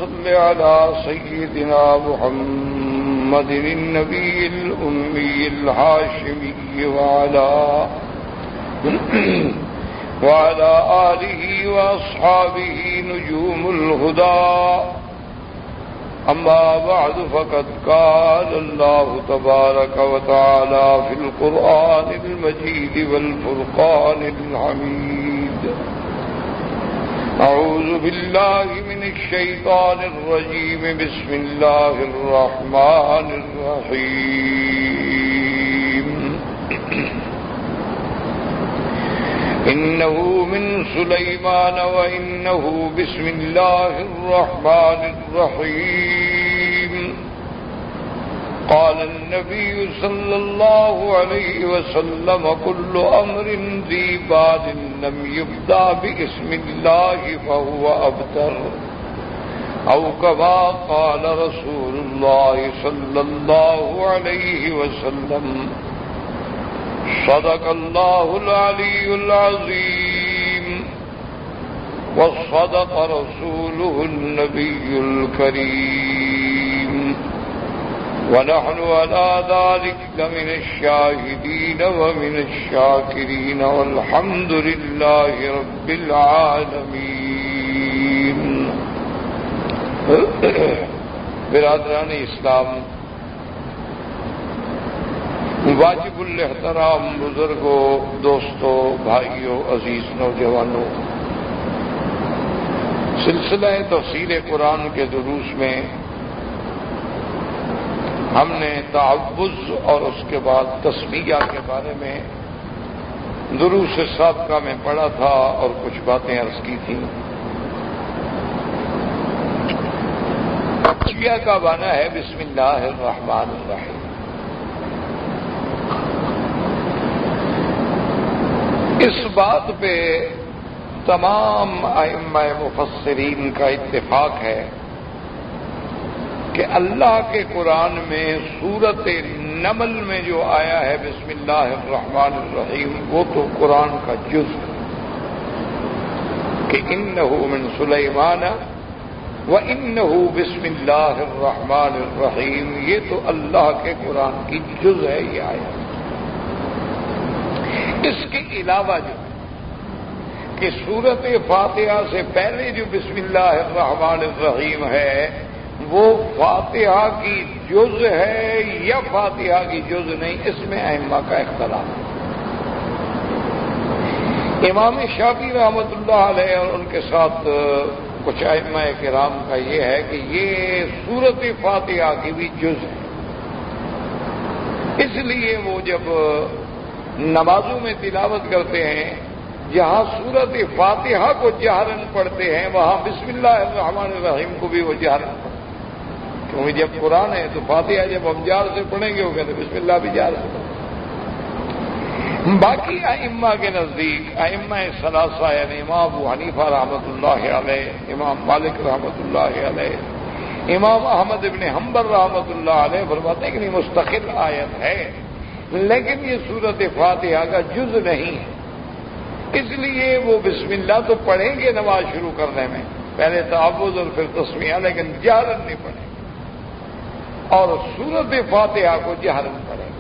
صل على سيدنا محمد النبي الأمي الهاشمي وعلى آله وأصحابه نجوم الهدى. أما بعد فقد قال الله تبارك وتعالى في القرآن المجيد والفرقان الحميد: أعوذ بالله من الشيطان الرجيم. بسم الله الرحمن الرحيم. إنه من سليمان وإنه بسم الله الرحمن الرحيم. قال النبي صلى الله عليه وسلم: كل أمر ذي بال لم يبدأ باسم الله فهو أبتر، أو كما قال رسول الله صلى الله عليه وسلم. صدق الله العلي العظيم، وصدق رسوله النبي الكريم، ونحن على ذلك لمن الشاهدين ومن الشاكرين، والحمد لله رب العالمين. برادران اسلام، واجب الاحترام بزرگوں، دوستوں، بھائیوں، عزیز نوجوانوں، سلسلہ تفسیر قرآن کے دروس میں ہم نے تعوذ اور اس کے بعد تسمیہ کے بارے میں دروس سابقہ میں پڑھا تھا اور کچھ باتیں عرض کی تھیں. تسمیہ کا معنی ہے بسم اللہ الرحمن الرحیم. اس بات پہ تمام ائمہ مفسرین کا اتفاق ہے کہ اللہ کے قرآن میں سورۃ نمل میں جو آیا ہے بسم اللہ الرحمن الرحیم، وہ تو قرآن کا جز ہے کہ انہ من سلیمان وانہ بسم اللہ الرحمن الرحیم. یہ تو اللہ کے قرآن کی جز ہے یہ آیا. اس کے علاوہ جو کہ سورۃ فاتحہ سے پہلے جو بسم اللہ الرحمن الرحیم ہے وہ فاتحہ کی جز ہے یا فاتحہ کی جز نہیں، اس میں ائمہ کا اختلاف ہے. امام شافعی رحمۃ اللہ علیہ اور ان کے ساتھ کچھ ائمہ کرام کا یہ ہے کہ یہ سورۃ فاتحہ کی بھی جز ہے. اس لیے وہ جب نمازوں میں تلاوت کرتے ہیں جہاں سورۃ فاتحہ کو جہرن پڑھتے ہیں وہاں بسم اللہ الرحمن الرحیم کو بھی وہ جہرن پڑھتے ہیں، کیونکہ جب قرآن ہے تو فاتحہ جب ہم جہر سے پڑھیں گے وہ کہتے ہیں بسم اللہ بھی جہر سے پڑھیں. باقی ائمہ کے نزدیک ائمہ ثلاثہ یعنی امام ابو حنیفہ رحمۃ اللہ علیہ، امام مالک رحمۃ اللہ علیہ، امام احمد ابن حنبل رحمۃ اللہ علیہ فرماتے ہیں کہ نہیں مستقل آیت ہے، لیکن یہ سورۃ فاتحہ کا جز نہیں ہے. اس لیے وہ بسم اللہ تو پڑھیں گے نماز شروع کرنے میں، پہلے تعوذ اور پھر تسمیہ، لیکن جہرن نہیں پڑھیں گے، اور سورۃ فاتحہ کو جہرن پڑھیں گے.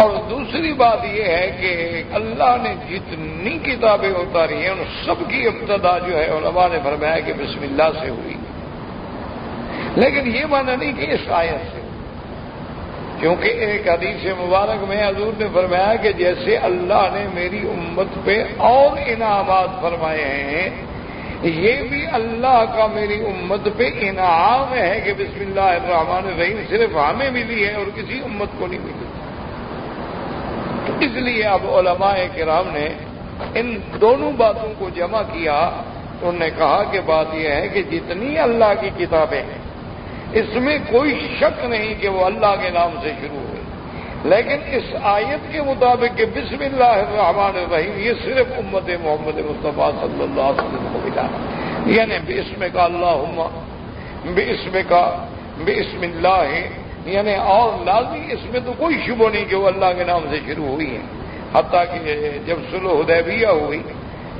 اور دوسری بات یہ ہے کہ اللہ نے جتنی کتابیں اتاری ہیں ان سب کی ابتدا جو ہے علماء نے فرمایا کہ بسم اللہ سے ہوئی، لیکن یہ معنی نہیں کہ اس آیت سے، کیونکہ ایک حدیث مبارک میں حضور نے فرمایا کہ جیسے اللہ نے میری امت پہ اور انعامات فرمائے ہیں، یہ بھی اللہ کا میری امت پہ انعام ہے کہ بسم اللہ الرحمن الرحیم صرف ہمیں ملی ہے اور کسی امت کو نہیں ملی. تو اس لیے اب علماء کرام نے ان دونوں باتوں کو جمع کیا. انہوں نے کہا کہ بات یہ ہے کہ جتنی اللہ کی کتابیں ہیں اس میں کوئی شک نہیں کہ وہ اللہ کے نام سے شروع ہوئی، لیکن اس آیت کے مطابق کہ بسم اللہ الرحمن الرحیم یہ صرف امت محمد مصطفیٰ صلی اللہ علیہ وسلم کو ملا، یعنی بسم کا اللہم بسم اللہ، یعنی اور لازمی اس میں تو کوئی شبہ نہیں کہ وہ اللہ کے نام سے شروع ہوئی ہے. حتیٰ کہ جب صلح حدیبیہ ہوئی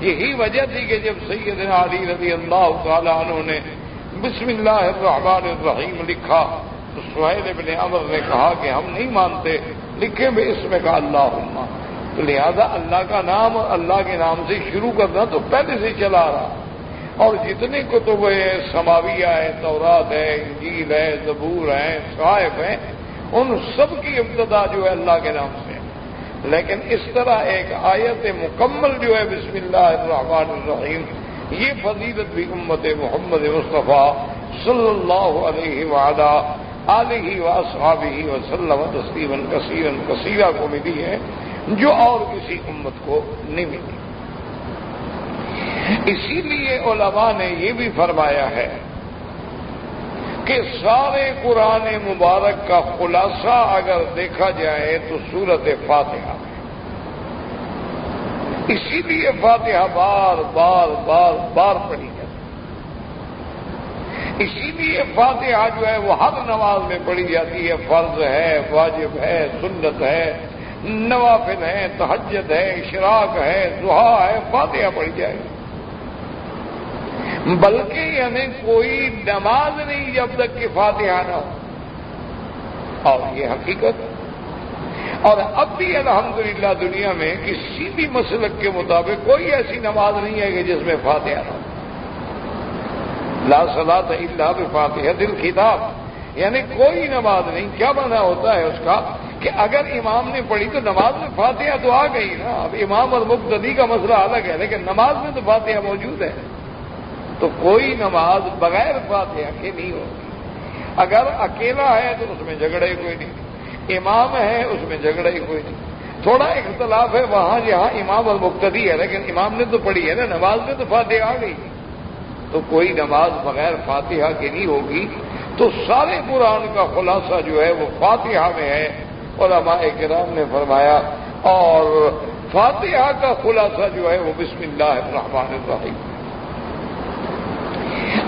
یہی وجہ تھی کہ جب سیدنا علی رضی اللہ تعالیٰ عنہ نے بسم اللہ الرحمن الرحیم لکھا تو سہیل ابن عمر نے کہا کہ ہم نہیں مانتے، لکھیں بھی اس میں کہا اللہم، تو لہذا اللہ کا نام اور اللہ کے نام سے شروع کرنا تو پہلے سے چلا رہا، اور جتنے کتب سماویہ ہے، تورات ہے، انجیل ہے، زبور ہے، صحائف ہیں، ان سب کی ابتدا جو ہے اللہ کے نام سے، لیکن اس طرح ایک آیت مکمل جو ہے بسم اللہ الرحمن الرحیم، یہ فضیلت بھی امت محمد مصطفیٰ صلی اللہ علیہ وعلا آلہ واصحابہ وسلم تسلیما کثیرا کثیرا کو ملی ہے، جو اور کسی امت کو نہیں ملی۔ اسی لیے علماء نے یہ بھی فرمایا ہے کہ سارے قرآن مبارک کا خلاصہ اگر دیکھا جائے تو سورت فاتحہ، اسی لیے فاتحہ بار بار بار بار پڑھی جاتی، اسی لیے فاتحہ جو ہے وہ ہر نماز میں پڑھی جاتی ہے، فرض ہے، واجب ہے، سنت ہے، نوافل ہے، تہجد ہے، اشراق ہے، ضحیٰ ہے، فاتحہ پڑھی جائے گی۔ بلکہ یعنی کوئی نماز نہیں جب تک کہ فاتحہ نہ ہو، اور یہ حقیقت۔ اور اب بھی الحمدللہ دنیا میں کسی بھی مسلک کے مطابق کوئی ایسی نماز نہیں ہے کہ جس میں فاتحہ نہ ہو۔ لا صلاۃ الا بفاتحۃ الکتاب، یعنی کوئی نماز نہیں۔ کیا معنی ہوتا ہے اس کا کہ اگر امام نے پڑھی تو نماز میں فاتحہ تو آ گئی نا، اب امام اور مقتدی کا مسئلہ الگ ہے، لیکن نماز میں تو فاتحہ موجود ہے، تو کوئی نماز بغیر فاتحہ کے نہیں ہوتی۔ اگر اکیلا ہے تو اس میں جھگڑا ہی کوئی نہیں، امام ہے اس میں جھگڑا ہی کوئی نہیں۔ تھوڑا اختلاف ہے وہاں جہاں امام اور مقتدی ہے، لیکن امام نے تو پڑھی ہے نا، نماز میں تو فاتحہ آ گئی، تو کوئی نماز بغیر فاتحہ کی نہیں ہوگی۔ تو سارے قرآن کا خلاصہ جو ہے وہ فاتحہ میں ہے، علماء کرام نے فرمایا، اور فاتحہ کا خلاصہ جو ہے وہ بسم اللہ الرحمن الرحیم۔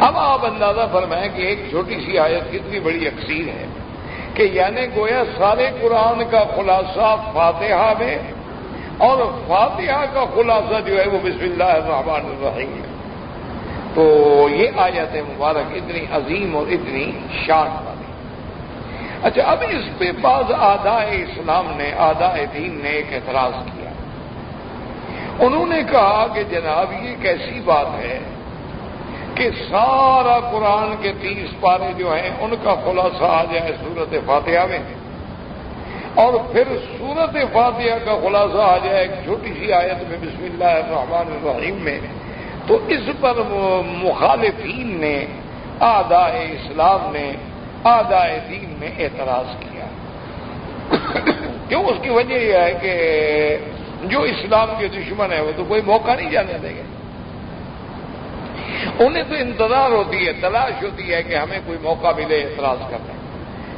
اب آپ اندازہ فرمائیں کہ ایک چھوٹی سی آیت کتنی بڑی اکثیر ہے، کہ یعنی گویا سارے قرآن کا خلاصہ فاتحہ میں، اور فاتحہ کا خلاصہ جو ہے وہ بسم اللہ الرحمن الرحیم ہے۔ تو یہ آیت مبارک اتنی عظیم اور اتنی شان والی۔ اچھا، اب اس پہ بعض اعداء اسلام نے، اعداء دین نے ایک اعتراض کیا۔ انہوں نے کہا کہ جناب یہ کیسی بات ہے کہ سارا قرآن کے 30 پارے جو ہیں ان کا خلاصہ آ جائے سورت فاتحہ میں، اور پھر سورت فاتحہ کا خلاصہ آ جائے ایک چھوٹی سی آیت میں بسم اللہ الرحمن الرحیم میں۔ تو اس پر مخالفین نے، اعداء اسلام نے، اعداء دین نے اعتراض کیا۔ کیوں؟ اس کی وجہ یہ ہے کہ جو اسلام کے دشمن ہیں وہ تو کوئی موقع نہیں جانے دیں گے، انہیں تو انتظار ہوتی ہے، تلاش ہوتی ہے کہ ہمیں کوئی موقع ملے اعتراض کرنے۔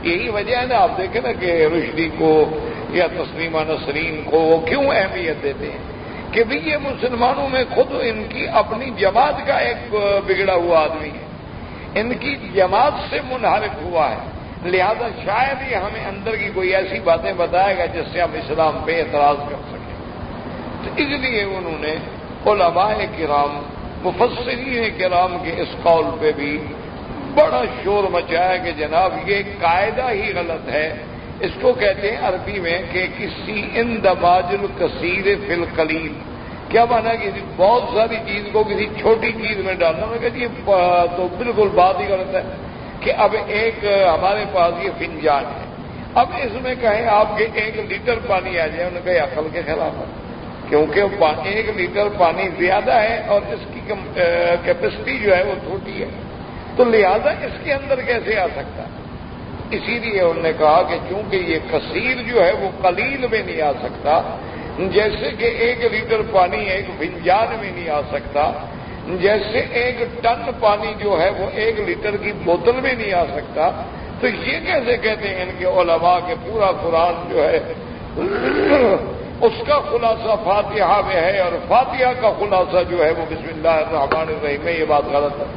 یہی وجہ ہے نا، آپ دیکھیں نا کہ رشدی کو یا تسلیمہ نسرین کو وہ کیوں اہمیت دیتے ہیں کہ بھی یہ مسلمانوں میں خود ان کی اپنی جماعت کا ایک بگڑا ہوا آدمی ہے، ان کی جماعت سے منحرف ہوا ہے، لہذا شاید یہ ہمیں اندر کی کوئی ایسی باتیں بتائے گا جس سے ہم اسلام پہ اعتراض کر سکیں۔ تو اس لیے انہوں نے علماء کرام، مفسرین کرام کے اس قول پہ بھی بڑا شور مچایا کہ جناب یہ قاعدہ ہی غلط ہے۔ اس کو کہتے ہیں عربی میں کہ کسی اندماج الکثیر فی القلیل۔ کیا مانا کہ بہت ساری چیز کو کسی چھوٹی چیز میں ڈالنا؟ میں کہتی یہ تو بالکل بات ہی غلط ہے کہ اب ایک ہمارے پاس یہ فنجان ہے، اب اس میں کہیں آپ کے 1 لیٹر پانی آ جائے، انہوں نے کہا عقل کے خلاف ہے، کیونکہ 1 لیٹر پانی زیادہ ہے اور اس کی کیپیسٹی جو ہے وہ چھوٹی ہے، تو لہذا اس کے اندر کیسے آ سکتا ہے؟ اسی لیے انہوں نے کہا کہ چونکہ یہ کثیر جو ہے وہ قلیل میں نہیں آ سکتا، جیسے کہ 1 لیٹر پانی 1 فنجان میں نہیں آ سکتا، جیسے 1 ٹن پانی جو ہے وہ 1 لیٹر کی بوتل میں نہیں آ سکتا، تو یہ کیسے کہتے ہیں ان کے علماء کہ پورا قرآن جو ہے اس کا خلاصہ فاتحہ میں ہے اور فاتحہ کا خلاصہ جو ہے وہ بسم اللہ الرحمن الرحیم میں؟ یہ بات غلط ہے۔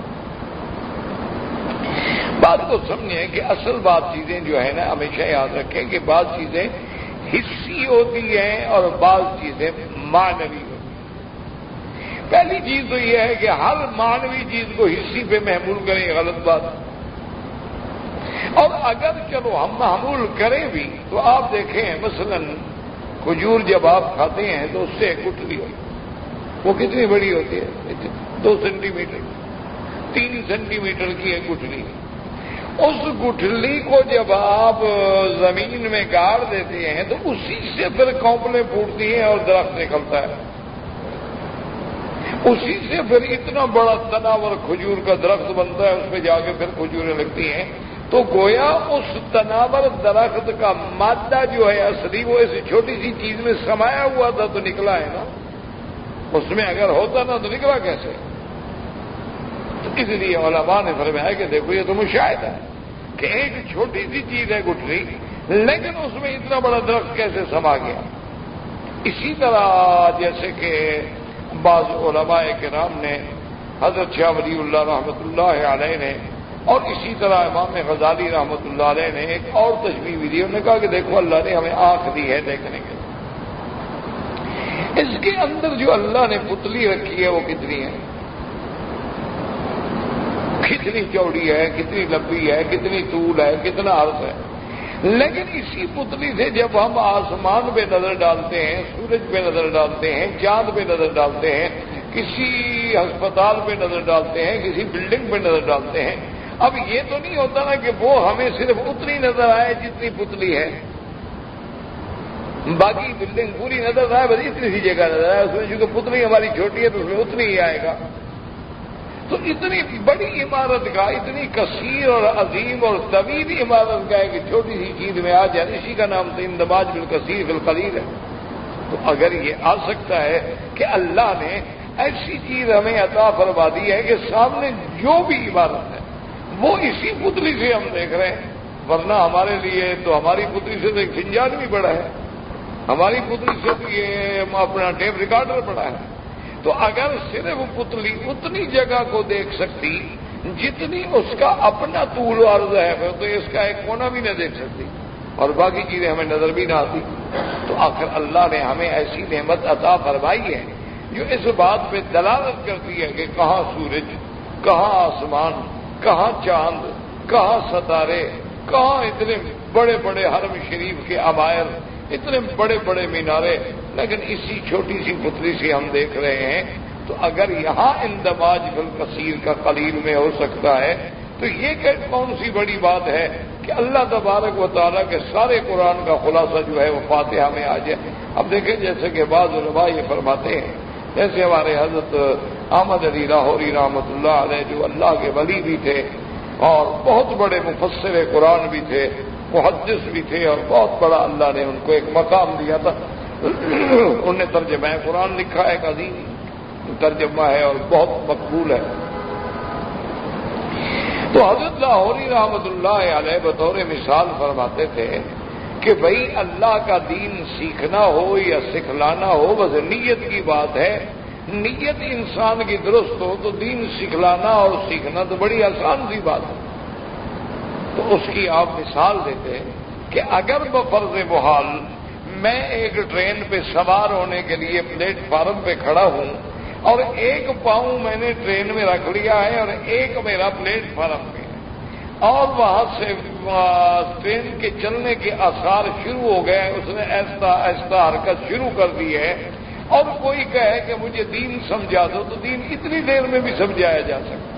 بات کو سمجھیں کہ اصل بات چیزیں جو ہے نا، ہمیشہ یاد رکھیں کہ بعض چیزیں حصی ہوتی ہیں اور بعض چیزیں معنوی ہوتی ہیں۔ پہلی چیز تو یہ ہے کہ ہر معنوی چیز کو حصی پہ محمول کریں، یہ غلط بات ہے۔ اور اگر چلو ہم محمول کریں بھی تو آپ دیکھیں مثلا کھجور جب آپ کھاتے ہیں تو اس سے ایک گٹھلی ہوئی، وہ کتنی بڑی ہوتی ہے؟ 2 سینٹی میٹر 3 سینٹی میٹر کی ایک گٹھلی۔ اس گٹھلی کو جب آپ زمین میں گاڑ دیتے ہیں تو اسی سے پھر کونپلیں پھوٹتی ہیں اور درخت نکلتا ہے، اسی سے پھر اتنا بڑا تناور کھجور کا درخت بنتا ہے، اس پہ جا کے پھر کھجوریں لگتی ہیں۔ تو گویا اس تناور درخت کا مادہ جو ہے اصلی وہ ایسی چھوٹی سی چیز میں سمایا ہوا تھا تو نکلا ہے نا، اس میں اگر ہوتا نا تو نکلا کیسے؟ تو اس لیے علماء نے فرمایا کہ دیکھو یہ تو مشاہدہ ہے کہ ایک چھوٹی سی چیز ہے گٹھلی، لیکن اس میں اتنا بڑا درخت کیسے سما گیا۔ اسی طرح جیسے کہ بعض علماء کرام نے حضرت شاہ ولی اللہ رحمۃ اللہ علیہ نے اور اسی طرح امام غزالی رحمۃ اللہ علیہ نے ایک اور تشبیہ بھی دی، انہوں نے کہا کہ دیکھو اللہ نے ہمیں آنکھ دی ہے دیکھنے کے، اس کے اندر جو اللہ نے پتلی رکھی ہے وہ کتنی ہے، کتنی چوڑی ہے، کتنی لمبی ہے، کتنی طول ہے، کتنا عرض ہے، لیکن اسی پتلی سے جب ہم آسمان پہ نظر ڈالتے ہیں، سورج پہ نظر ڈالتے ہیں، چاند پہ نظر ڈالتے ہیں، کسی ہسپتال پہ نظر ڈالتے ہیں، کسی بلڈنگ پہ نظر ڈالتے ہیں، اب یہ تو نہیں ہوتا نا کہ وہ ہمیں صرف اتنی نظر آئے جتنی پتلی ہے، باقی بلڈنگ پوری نظر آئے بس اتنی سی جگہ نظر آئے، اس میں چونکہ پتلی ہماری چھوٹی ہے تو اس میں اتنی ہی آئے گا۔ تو اتنی بڑی عمارت کا، اتنی کثیر اور عظیم اور طویل عمارت کا ہے کہ چھوٹی سی چیز میں آ جائے، اسی کا نام تو اندماج بالکثیر فی القلیل ہے۔ تو اگر یہ آ سکتا ہے کہ اللہ نے ایسی چیز ہمیں عطا فرما دی ہے کہ سامنے جو بھی عبادت ہے وہ اسی پتلی سے ہم دیکھ رہے ہیں، ورنہ ہمارے لیے تو ہماری پتلی سے تو ایک فنجان بھی بڑا ہے، ہماری پتلی سے تو یہ اپنا ٹیپ ریکارڈر بڑا ہے۔ تو اگر صرف پتلی اتنی جگہ کو دیکھ سکتی جتنی اس کا اپنا طول و عرض ہے تو اس کا ایک کونا بھی نہ دیکھ سکتی اور باقی چیزیں ہمیں نظر بھی نہ آتی۔ تو آخر اللہ نے ہمیں ایسی نعمت عطا فرمائی ہے جو اس بات پہ دلالت کرتی ہے کہ کہاں سورج، کہاں آسمان، کہاں چاند، کہاں ستارے، کہاں اتنے بڑے بڑے حرم شریف کے عمائر، اتنے بڑے بڑے مینارے، لیکن اسی چھوٹی سی پتلی سے ہم دیکھ رہے ہیں۔ تو اگر یہاں اندماج بالکثیر کا قلیل میں ہو سکتا ہے تو یہ کون سی بڑی بات ہے کہ اللہ تبارک و تعالیٰ کے سارے قرآن کا خلاصہ جو ہے وہ فاتحہ میں آ جائے۔ اب دیکھیں جیسے کہ بعض علماء یہ فرماتے ہیں، جیسے ہمارے حضرت احمد علی لاہوری رحمۃ اللہ علیہ جو اللہ کے ولی بھی تھے اور بہت بڑے مفسر قرآن بھی تھے، محدث بھی تھے، اور بہت بڑا اللہ نے ان کو ایک مقام دیا تھا۔ انہوں نے ترجمہ قرآن لکھا ہے، ایک عظیم ترجمہ ہے اور بہت مقبول ہے۔ تو حضرت لاہوری رحمۃ اللہ علیہ بطور مثال فرماتے تھے کہ بھئی اللہ کا دین سیکھنا ہو یا سکھلانا ہو بس نیت کی بات ہے، نیت انسان کی درست ہو تو دین سکھلانا اور سیکھنا تو بڑی آسان سی بات ہے۔ تو اس کی آپ مثال دیتے ہیں کہ اگر بفرض محال میں ایک ٹرین پہ سوار ہونے کے لیے پلیٹ فارم پہ کھڑا ہوں اور ایک پاؤں میں نے ٹرین میں رکھ لیا ہے اور ایک میرا پلیٹ فارم پہ ہے اور وہاں سے ٹرین کے چلنے کے آثار شروع ہو گئے، اس نے ایسا ایسا حرکت شروع کر دی ہے اور کوئی کہے کہ مجھے دین سمجھا دو تو دین اتنی دیر میں بھی سمجھایا جا سکتا،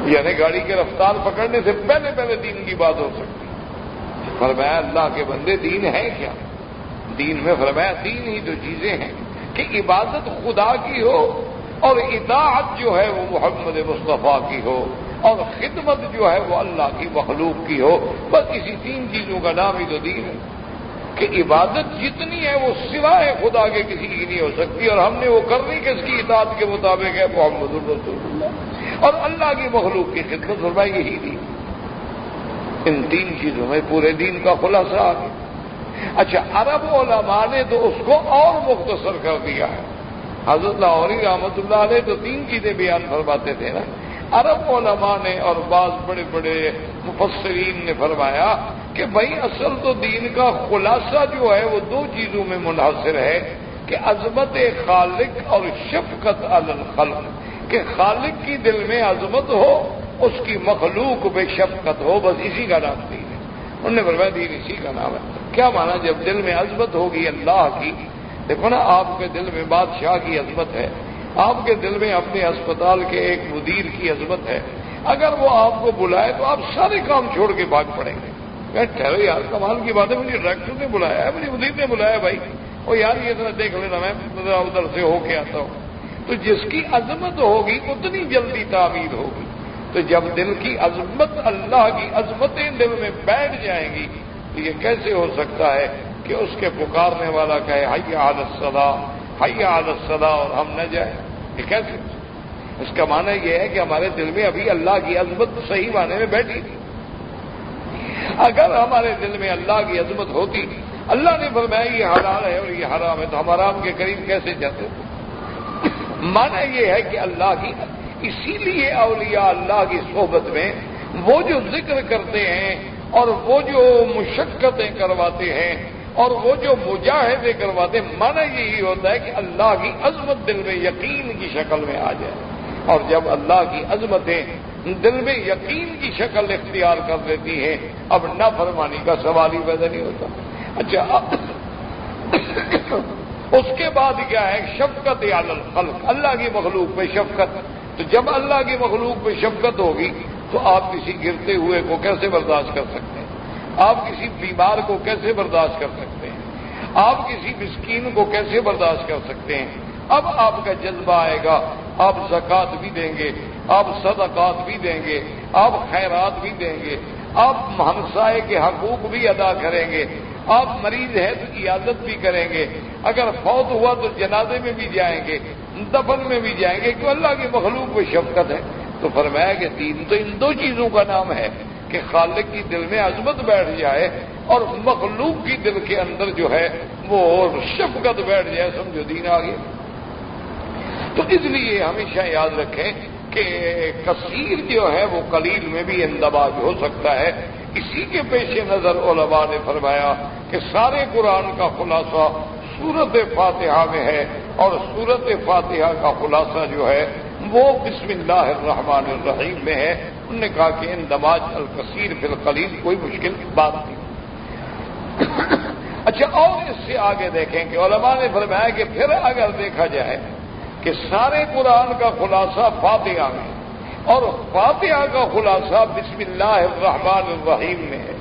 یعنی گاڑی کی رفتار پکڑنے سے پہلے پہلے دین کی بات ہو سکتی۔ فرمایا اللہ کے بندے دین ہے کیا؟ دین میں فرمایا دین ہی تو چیزیں ہیں کہ عبادت خدا کی ہو اور اطاعت جو ہے وہ محمد مصطفیٰ کی ہو اور خدمت جو ہے وہ اللہ کی مخلوق کی ہو، بس اسی 3 چیزوں کا نام ہی تو دین ہے کہ عبادت جتنی ہے وہ سوائے خدا کے کسی کی نہیں ہو سکتی، اور ہم نے وہ کرنی کس کی اطاعت کے مطابق ہے، محمد رسول اللہ اور اللہ کی مخلوق کی خدمت فرمائی یہی دین۔ ان 3 چیزوں میں پورے دین کا خلاصہ آ گیا۔ اچھا عرب علماء نے تو اس کو اور مختصر کر دیا ہے۔ حضرت لاہوری رحمۃ اللہ علیہ تو 3 چیزیں بیان فرماتے تھے نا، عرب علماء نے اور بعض بڑے بڑے مفسرین نے فرمایا کہ بھائی اصل تو دین کا خلاصہ جو ہے وہ 2 چیزوں میں منحصر ہے، کہ عظمت خالق اور شفقت علی الخلق، کہ خالق کی دل میں عظمت ہو، اس کی مخلوق پہ شفقت ہو، بس اسی کا نام دین ہے۔ انہوں نے فرمایا دین اسی کا نام ہے۔ کیا مانا؟ جب دل میں عظمت ہوگی اللہ کی، دیکھو نا آپ کے دل میں بادشاہ کی عظمت ہے، آپ کے دل میں اپنے اسپتال کے ایک مدیر کی عظمت ہے، اگر وہ آپ کو بلائے تو آپ سارے کام چھوڑ کے بھاگ پڑیں گے۔ ٹھہرو یار، کمال کی بات ہے، مجھے ڈاکٹر نے بلایا ہے، مجھے مدیر نے بلایا بھائی، وہ یار یہ ذرا دیکھ لینا، میں ادھر سے ہو کے آتا ہوں۔ تو جس کی عظمت ہوگی اتنی جلدی تعمیر ہوگی۔ تو جب دل کی عظمت، اللہ کی عظمتیں دل میں بیٹھ جائیں گی، تو یہ کیسے ہو سکتا ہے کہ اس کے پکارنے والا کہے حی علی الصلاۃ، حی علی الصلاۃ، اور ہم نہ جائیں؟ یہ کیسے؟ اس کا معنی یہ ہے کہ ہمارے دل میں ابھی اللہ کی عظمت صحیح معنی میں بیٹھی تھی۔ اگر ہمارے دل میں اللہ کی عظمت ہوتی، اللہ نے فرمایا یہ حلال ہے اور یہ حرام ہے، تو ہم حرام کے قریب کیسے جاتے؟ معنی یہ ہے کہ اللہ کی، اسی لیے اولیاء اللہ کی صحبت میں وہ جو ذکر کرتے ہیں اور وہ جو مشقتیں کرواتے ہیں اور وہ جو مجاہدے کرواتے ہیں، معنی یہی ہوتا ہے کہ اللہ کی عظمت دل میں یقین کی شکل میں آ جائے، اور جب اللہ کی عظمتیں دل میں یقین کی شکل اختیار کر لیتی ہیں، اب نافرمانی کا سوال ہی پیدا نہیں ہوتا۔ اچھا، اس کے بعد کیا ہے؟ شفقت علی الخلق، اللہ کی مخلوق پہ شفقت۔ تو جب اللہ کی مخلوق پہ شفقت ہوگی تو آپ کسی گرتے ہوئے کو کیسے برداشت کر سکتے ہیں؟ آپ کسی بیمار کو کیسے برداشت کر سکتے ہیں؟ آپ کسی مسکین کو کیسے برداشت کر سکتے ہیں؟ اب آپ کا جذبہ آئے گا، آپ زکوٰۃ بھی دیں گے، آپ صدقات بھی دیں گے، آپ خیرات بھی دیں گے، آپ ہمسائے کے حقوق بھی ادا کریں گے، آپ مریض ہیں تو عیادت بھی کریں گے، اگر فوت ہوا تو جنازے میں بھی جائیں گے، دفن میں بھی جائیں گے، کیوں؟ اللہ کی مخلوق پہ شفقت ہے۔ تو فرمایا کہ دین تو ان دو چیزوں کا نام ہے کہ خالق کی دل میں عظمت بیٹھ جائے اور مخلوق کی دل کے اندر جو ہے وہ شفقت بیٹھ جائے، سمجھو دین آ گیا۔ تو اس لیے ہمیشہ یاد رکھیں کہ کثیر جو ہے وہ قلیل میں بھی اندماج ہو سکتا ہے۔ اسی کے پیش نظر علماء نے فرمایا کہ سارے قرآن کا خلاصہ سورت فاتحہ میں ہے، اور سورت فاتحہ کا خلاصہ جو ہے وہ بسم اللہ الرحمن الرحیم میں ہے۔ انہوں نے کہا کہ اندماج الکثیر فی القلیل کوئی مشکل بات نہیں۔ اچھا، اور اس سے آگے دیکھیں کہ علماء نے فرمایا کہ پھر اگر دیکھا جائے کہ سارے قرآن کا خلاصہ فاتحہ میں اور فاتحہ کا خلاصہ بسم اللہ الرحمن الرحیم میں ہے،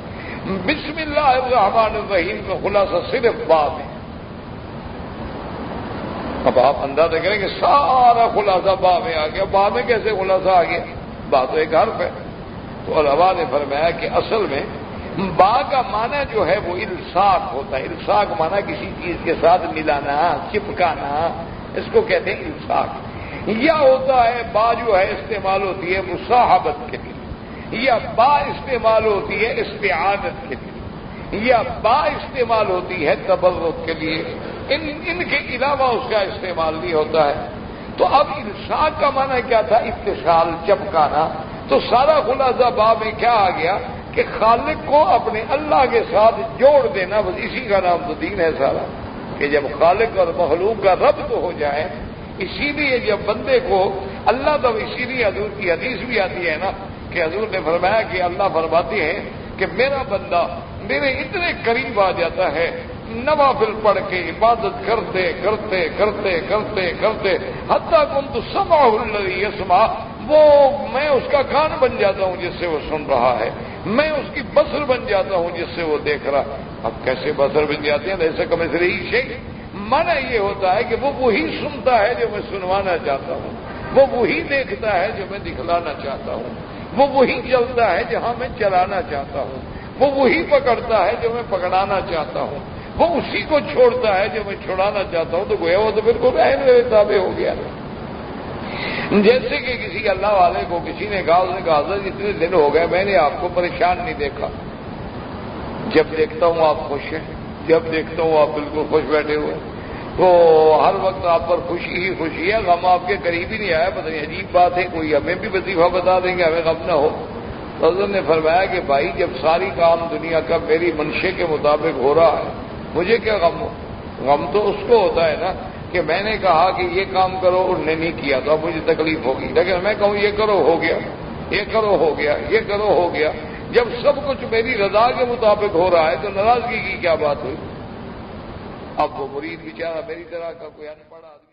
بسم اللہ الرحمن الرحیم کا خلاصہ صرف با میں۔ اب آپ اندازہ کریں کہ سارا خلاصہ با میں آ گیا، با میں کیسے خلاصہ آ گیا؟ با تو ایک حرف ہے۔ تو علماء نے فرمایا کہ اصل میں با کا معنی جو ہے وہ الصاق ہوتا ہے۔ الصاق معنی کسی چیز کے ساتھ ملانا، چپکانا، اس کو کہتے ہیں الصاق۔ یا ہوتا ہے با جو ہے استعمال ہوتی ہے مصاحبت کے لیے، یا با استعمال ہوتی ہے استعانت کے لیے، یا با استعمال ہوتی ہے تبرک کے لیے، ان کے علاوہ اس کا استعمال نہیں ہوتا ہے۔ تو اب الصاق کا معنی کیا تھا؟ اتصال، چپکانا۔ تو سارا خلاصہ با میں کیا آ گیا کہ خالق کو اپنے اللہ کے ساتھ جوڑ دینا، بس اسی کا نام تو دین ہے سارا، کہ جب خالق اور مخلوق کا ربط ہو جائے۔ اسی لیے جب بندے کو اللہ، تو اسی لیے حضور کی حدیث بھی آتی ہے نا کہ حضور نے فرمایا کہ اللہ فرماتے ہیں کہ میرا بندہ میرے اتنے قریب آ جاتا ہے، نوافل پڑھ کے عبادت کرتے کرتے کرتے کرتے کرتے حتیٰ کنت سمعہ الذی یسمع، وہ میں اس کا کان بن جاتا ہوں جس سے وہ سن رہا ہے، میں اس کی بصر بن جاتا ہوں جس سے وہ دیکھ رہا۔ اب کیسے بصر بن جاتے ہیں؟ ایسے کم از رہی شیء، معنی یہ ہوتا ہے کہ وہ وہی سنتا ہے جو میں سنوانا چاہتا ہوں، وہ وہی دیکھتا ہے جو میں دکھلانا چاہتا ہوں، وہ وہی چلتا ہے جہاں میں چلانا چاہتا ہوں، وہ وہی پکڑتا ہے جو میں پکڑانا چاہتا ہوں، وہ اسی کو چھوڑتا ہے جو میں چھوڑانا چاہتا ہوں۔ تو گویا وہ تو بالکل عین میرے تابع ہو گیا۔ جیسے کہ کسی اللہ والے کو کسی نے کہا، اس نے کہا حضرت اتنے دن ہو گئے میں نے آپ کو پریشان نہیں دیکھا، جب دیکھتا ہوں آپ خوش ہیں، جب دیکھتا ہوں آپ بالکل خوش بیٹھے ہوئے، تو ہر وقت آپ پر خوشی ہی خوشی ہے، غم آپ کے قریب ہی نہیں آیا۔ پتہ نہیں عجیب بات ہے، کوئی ہمیں بھی وظیفہ بتا دیں گے ہمیں غم نہ ہو۔ تو حضرت نے فرمایا کہ بھائی جب ساری کام دنیا کا میری منشے کے مطابق ہو رہا ہے، مجھے کیا غم ہو؟ غم تو اس کو ہوتا ہے نا کہ میں نے کہا کہ یہ کام کرو اور نے نہیں کیا تو اب مجھے تکلیف ہوگی، لیکن میں کہوں یہ کرو ہو گیا، یہ کرو ہو گیا، یہ کرو ہو گیا، جب سب کچھ میری رضا کے مطابق ہو رہا ہے تو ناراضگی کی کیا بات ہوئی؟ اب وہ مرید بیچارہ میری طرح کا کوئی ان پڑھ آدمی